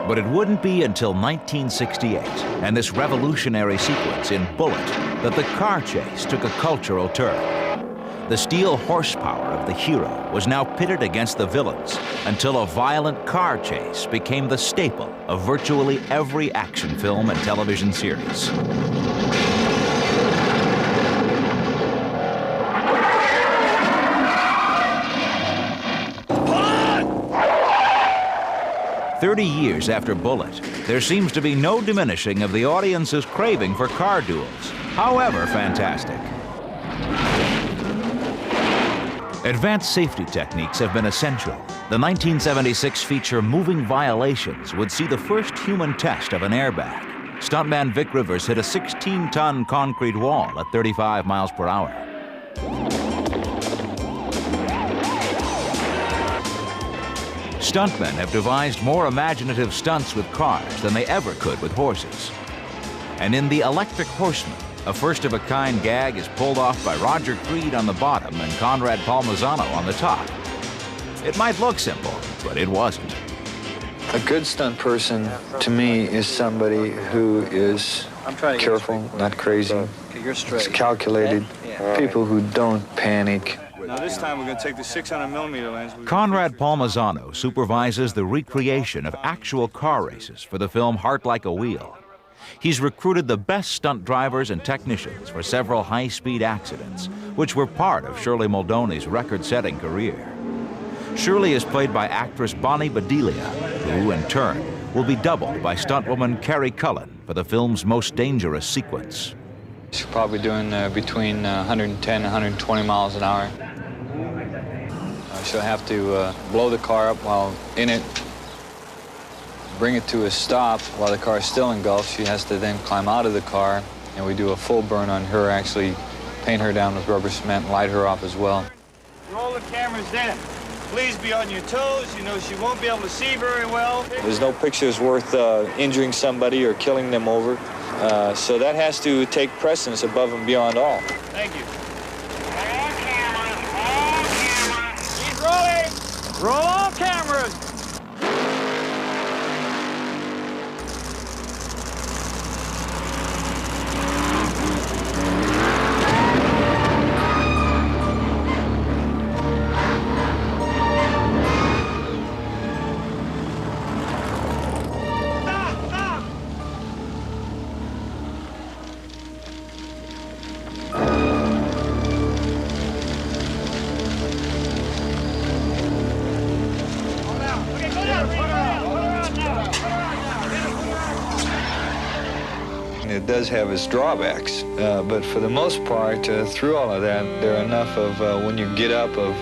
But it wouldn't be until 1968 and this revolutionary sequence in Bullet that the car chase took a cultural turn. The steel horsepower of the hero was now pitted against the villains until a violent car chase became the staple of virtually every action film and television series. What? 30 years after Bullet, there seems to be no diminishing of the audience's craving for car duels, however fantastic. Advanced safety techniques have been essential. The 1976 feature Moving Violations would see the first human test of an airbag. Stuntman Vic Rivers hit a 16-ton concrete wall at 35 miles per hour. Stuntmen have devised more imaginative stunts with cars than they ever could with horses. And in The Electric Horseman, a first-of-a-kind gag is pulled off by Roger Creed on the bottom and Conrad Palmisano on the top. It might look simple, but it wasn't. A good stunt person, to me, is somebody who is careful, not crazy, is calculated, people who don't panic. Now this time we're going to take the 600mm lens. Conrad Palmisano supervises the recreation of actual car races for the film Heart Like a Wheel. He's recruited the best stunt drivers and technicians for several high-speed accidents, which were part of Shirley Muldooney's record-setting career. Shirley is played by actress Bonnie Bedelia, who, in turn, will be doubled by stuntwoman Carrie Cullen for the film's most dangerous sequence. She's probably doing between 110 and 120 miles an hour. She'll have to blow the car up while in it, bring it to a stop while the car is still engulfed. She has to then climb out of the car, and we do a full burn on her, actually paint her down with rubber cement and light her off as well. Roll the cameras in. Please be on your toes. You know she won't be able to see very well. There's no pictures worth injuring somebody or killing them over, so that has to take precedence above and beyond all. Thank you. All cameras, all cameras. Keep rolling. Roll all cameras. It does have its drawbacks, but for the most part, through all of that, there are enough of when you get up of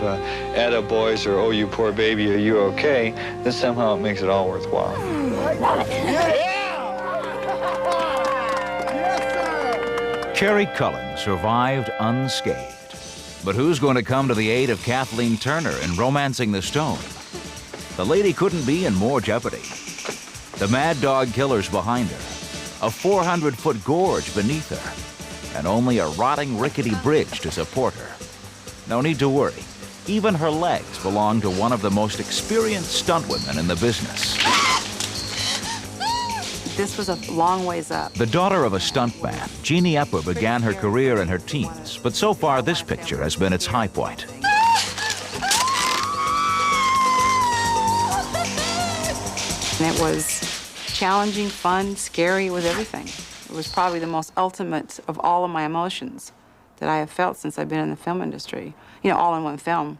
atta boys or oh you poor baby, are you okay, that somehow it makes it all worthwhile. Carrie Cullen survived unscathed. But who's going to come to the aid of Kathleen Turner in Romancing the Stone? The lady couldn't be in more jeopardy. The mad dog killer's behind her, a 400-foot gorge beneath her, and only a rotting, rickety bridge to support her. No need to worry. Even her legs belong to one of the most experienced stuntwomen in the business. This was a long ways up. The daughter of a stuntman, Jeannie Epper began her career in her teens, but so far this picture has been its high point. And it was challenging, fun, scary, it was everything. It was probably the most ultimate of all of my emotions that I have felt since I've been in the film industry. You know, all in one film.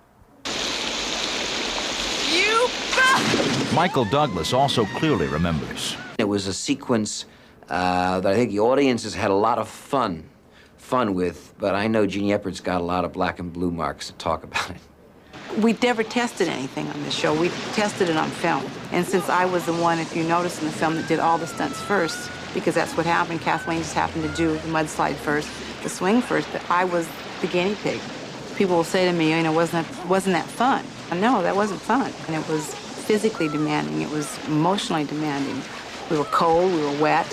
Michael Douglas also clearly remembers. It was a sequence that I think the audiences had a lot of fun with, but I know Jeannie Eppert's got a lot of black and blue marks to talk about it. We never tested anything on this show. We tested it on film. And since I was the one, if you notice in the film, that did all the stunts first, because that's what happened. Kathleen just happened to do the mudslide first, the swing first, but I was the guinea pig. People will say to me, you know, wasn't that fun? No, that wasn't fun. And it was physically demanding. It was emotionally demanding. We were cold, we were wet.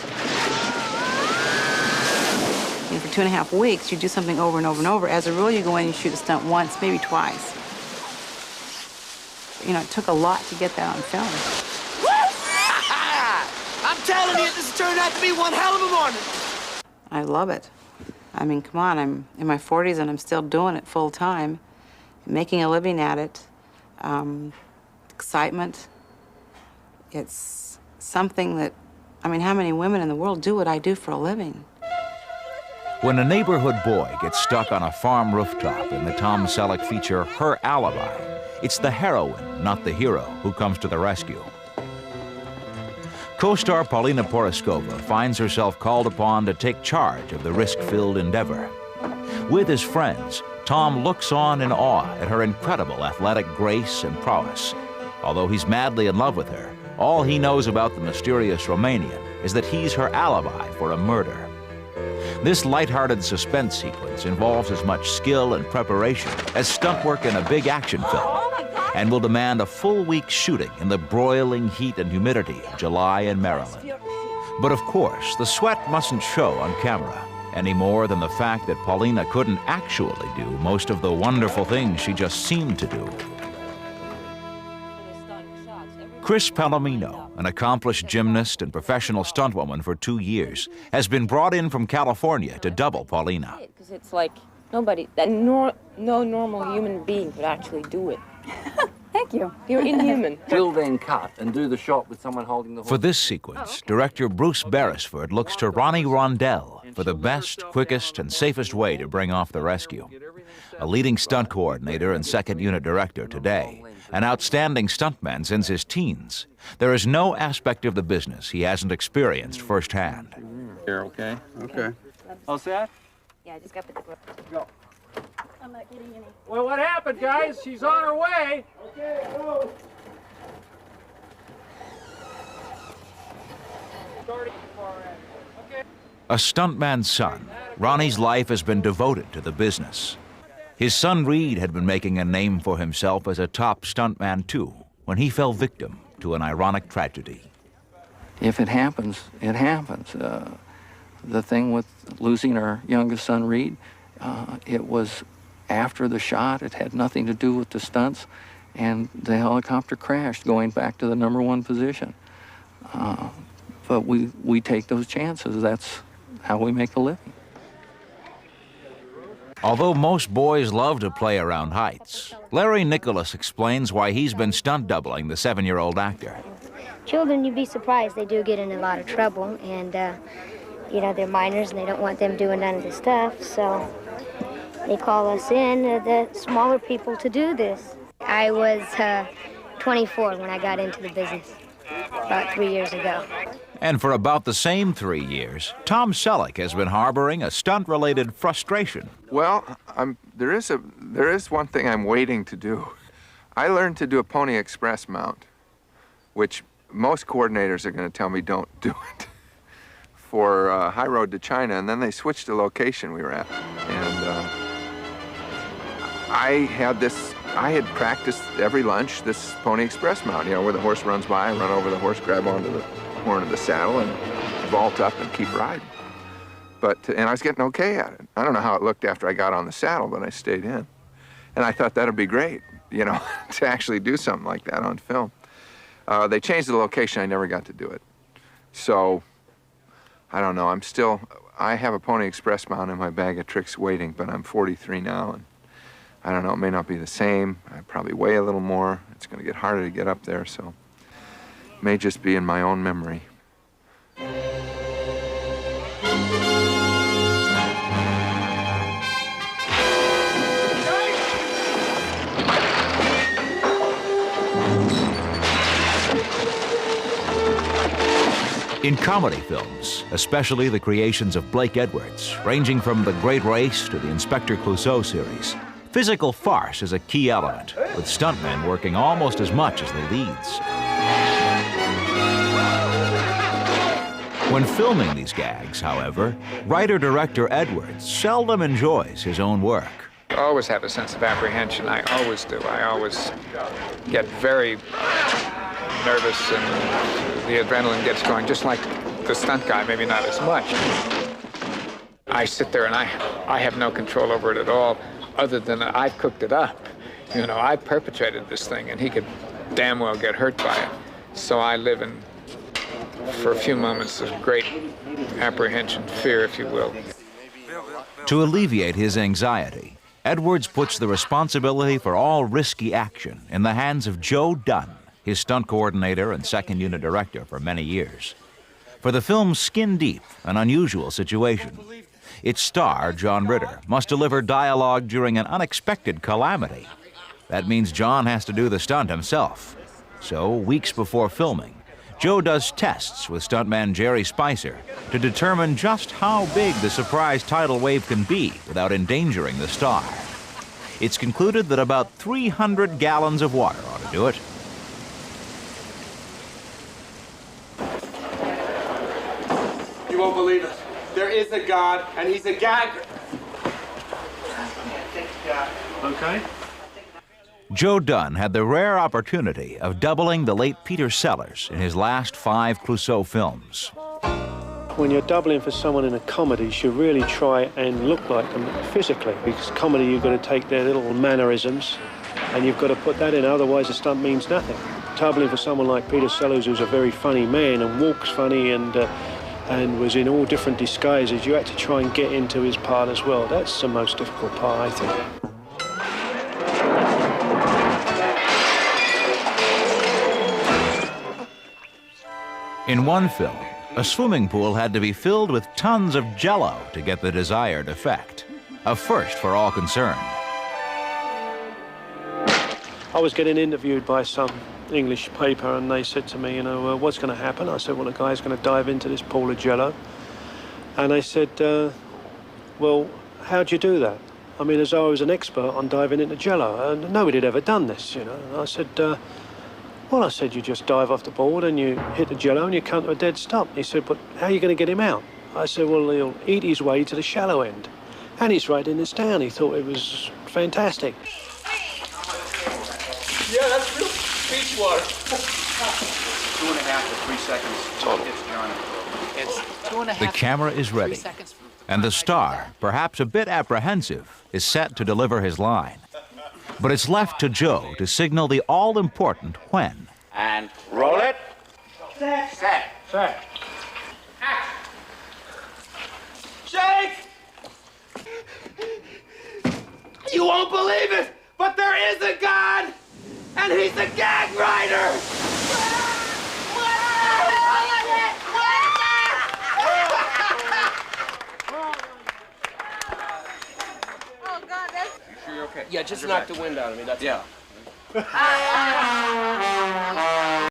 And for 2.5 weeks, you do something over and over and over. As a rule, you go in and you shoot a stunt once, maybe twice. You know, it took a lot to get that on film. this has turned out to be one hell of a morning. I love it. I mean, come on, I'm in my 40s and I'm still doing it full time, making a living at it. Excitement. It's something that, I mean, how many women in the world do what I do for a living? When a neighborhood boy gets stuck on a farm rooftop in the Tom Selleck feature Her Alibi, it's the heroine, not the hero, who comes to the rescue. Co-star Paulina Poroskova finds herself called upon to take charge of the risk-filled endeavor. With his friends, Tom looks on in awe at her incredible athletic grace and prowess. Although he's madly in love with her, all he knows about the mysterious Romanian is that he's her alibi for a murder. This lighthearted suspense sequence involves as much skill and preparation as stunt work in a big action film, and will demand a full week's shooting in the broiling heat and humidity of July in Maryland. But of course, the sweat mustn't show on camera, any more than the fact that Paulina couldn't actually do most of the wonderful things she just seemed to do. Chris Palomino, an accomplished gymnast and professional stuntwoman for 2 years, has been brought in from California to double Paulina. Because it's like no normal human being could actually do it. Thank you. You're inhuman. We'll then cut and do the shot with someone holding the horse. For this sequence, director Bruce Beresford looks to Ronnie Rondell for the best, quickest, and safest way to bring off the rescue. A leading stunt coordinator and second unit director today, an outstanding stuntman since his teens, there is no aspect of the business he hasn't experienced firsthand. Here, okay? Okay. All set? Yeah, I just got to put the Go. I'm not getting any. Well, what happened, guys? She's on her way. Okay, go. A stuntman's son, Ronnie's life has been devoted to the business. His son Reed had been making a name for himself as a top stuntman too, when he fell victim to an ironic tragedy. If it happens, it happens. The thing with losing our youngest son, Reed, it was after the shot. It had nothing to do with the stunts, and the helicopter crashed going back to the #1 position. But we take those chances. That's how we make a living. Although most boys love to play around heights, Larry Nicholas explains why he's been stunt doubling the 7-year-old actor. Children, you'd be surprised, they do get in a lot of trouble, and you know, they're minors and they don't want them doing none of the stuff, so they call us in, the smaller people, to do this. I was 24 when I got into the business, about 3 years ago. And for about the same 3 years, Tom Selleck has been harboring a stunt-related frustration. Well, there is one thing I'm waiting to do. I learned to do a Pony Express mount, which most coordinators are going to tell me don't do it, for High Road to China, and then they switched the location we were at. And I had practiced every lunch this Pony Express mount, you know, where the horse runs by, I run over the horse, grab onto the horn of the saddle, and vault up and keep riding. And I was getting okay at it. I don't know how it looked after I got on the saddle, but I stayed in. And I thought that'd be great, you know, to actually do something like that on film. They changed the location, I never got to do it. So, I don't know, I have a Pony Express mount in my bag of tricks waiting, but I'm 43 now, and I don't know, it may not be the same. I probably weigh a little more. It's gonna get harder to get up there, so it may just be in my own memory. In comedy films, especially the creations of Blake Edwards, ranging from The Great Race to the Inspector Clouseau series, physical farce is a key element, with stuntmen working almost as much as the leads. When filming these gags, however, writer-director Edwards seldom enjoys his own work. I always have a sense of apprehension. I always do. I always get very nervous and the adrenaline gets going, just like the stunt guy, maybe not as much. I sit there and I have no control over it at all, other than I've cooked it up. You know, I perpetrated this thing and he could damn well get hurt by it. So I live in for a few moments of great apprehension, fear, if you will. To alleviate his anxiety, Edwards puts the responsibility for all risky action in the hands of Joe Dunn, his stunt coordinator and second unit director for many years. For the film's skin deep and unusual situation, its star, John Ritter, must deliver dialogue during an unexpected calamity. That means John has to do the stunt himself. So, weeks before filming, Joe does tests with stuntman Jerry Spicer to determine just how big the surprise tidal wave can be without endangering the star. It's concluded that about 300 gallons of water ought to do it. You won't believe it. There is a God, and he's a gagger. Okay. Joe Dunn had the rare opportunity of doubling the late Peter Sellers in his last 5 Clouseau films. When you're doubling for someone in a comedy, you should really try and look like them physically. Because comedy, you've got to take their little mannerisms and you've got to put that in, otherwise the stunt means nothing. Doubling for someone like Peter Sellers, who's a very funny man and walks funny and was in all different disguises, you had to try and get into his part as well. That's the most difficult part, I think. In one film, a swimming pool had to be filled with tons of Jell-O to get the desired effect. A first for all concerned. I was getting interviewed by some English paper and they said to me, you know, what's going to happen? I said, well, the guy's going to dive into this pool of Jell-O. And they said, well, how'd you do that? I mean, as though I was an expert on diving into Jell-O, and nobody had ever done this, you know. And I said, well, I said, you just dive off the board and you hit the Jell-O and you come to a dead stop. He said, but how are you going to get him out? I said, well, he'll eat his way to the shallow end. And he's right in this town. He thought it was fantastic. Yeah, that's real beach water. 2.5 to 3 seconds total. It's 2.5. The camera is ready, and the star, perhaps a bit apprehensive, is set to deliver his line. But it's left to Joe to signal the all-important when. And roll it. Set. Set. Set. Shake! You won't believe it, but there is a God, and he's a gag writer! Okay. Yeah, just knock the wind out of me, that's yeah.